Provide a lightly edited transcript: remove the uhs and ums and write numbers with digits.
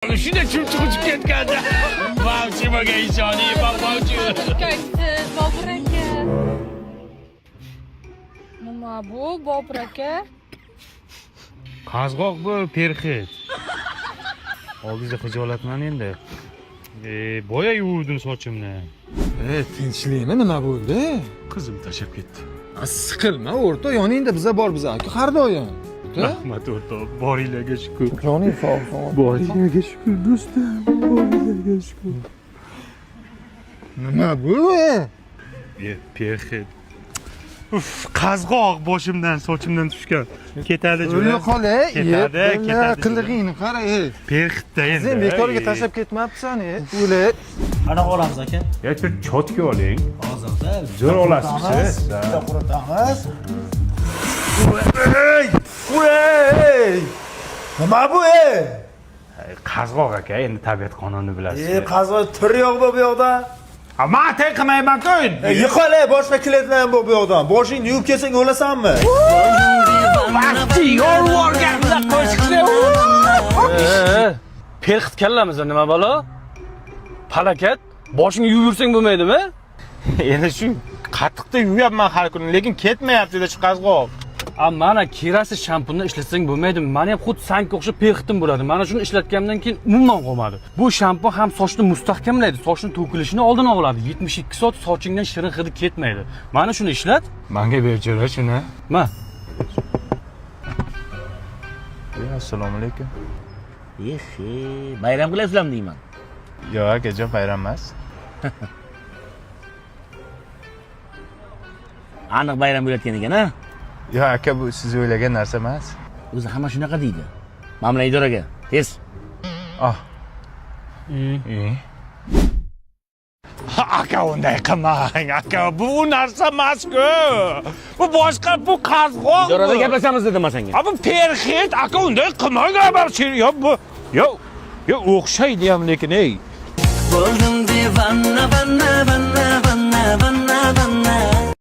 Shunday chumchuq uchib ketganda. Mavsumaga ijodiy bog'lovchi. Qaysiz Bobur aka? Nima bu Bobur aka? Qazg'oq bu perxit. Oldingizda xijolatman endi. Boya yuvdim sochimni. Tinchlikmi, nima bo'ldi? Qizim tashab ketdi. Siqilma o'rta, yoningda biza bor bizaniki har doim. Rahmat o'rta, boringlarga shukr. Joning sog' sog'. Boringlarga shukr do'stim. Boringlarga shukr. Nima bu? Perxit. Uf, qazg'oq boshimdan, sochimdan tushgan. Ketadi jo'ra. O'lib qolay. Ketadi. Qilig'ingni qara, Perxitda endi. Sen bekorga tashlab ketmabsan, o'li. Qanaqa olamiz aka? Yo'q, chotka oling. Hozirda Zo'r olasiz siz. bitta quritamiz. Nima bu Qazg'oq aka, endi tabiat qonunini bilasiz. Qazg'o tur yo'q bu yoqda. Men tay qilmayman-ku. Yiqolay, boshqa kletlar ham bu yoqdan. Boshingni yuvib kelsang o'lasanmi? Vaqti yo'l o'rganda qo'shiqni. Perxit kallamizda nima balo? Halakat, boshingni yuvib yursang bo'lmaydimi? Endi shu qattiqda yuvyapman har kuni, lekin ketmayapti-da shu qazg'oq. Mana kerasi shampunni ishlatsang bo'lmaydimi? Meni ham xuddi sanki o'xshab perxitim bo'ladi. Mana shuni ishlatgandan keyin umuman qolmadi. Bu shampun ham sochni mustahkamlaydi, sochni to'kilishini oldini oladi. 72 soat sochingdan shirin hidi ketmaydi. Mana shuni ishlat. Menga berjira shuni. Ma. Assalomu alaykum. Bayram qilasizlarmi deyman. Yo'q, akajon, bayram emas. Aniq bayram bo'layotgan ekan-a? Yo'q, aka, bu siz o'ylagan narsa emas. O'zi hamma shunaqa deydi. Mana bilan idoraga. Tez. Aka, unday qilmang. Aka, bu narsa emas-ku. Bu boshqa, bu qazg'oq. Idorada gaplashamiz dedim men senga. Bu perxit, aka, unday qilmang. Yo'q, bu yo'q, o'xshaydi ham lekin, Bo'ldim divana, vanna, vanna, vanna, vanna, vanna.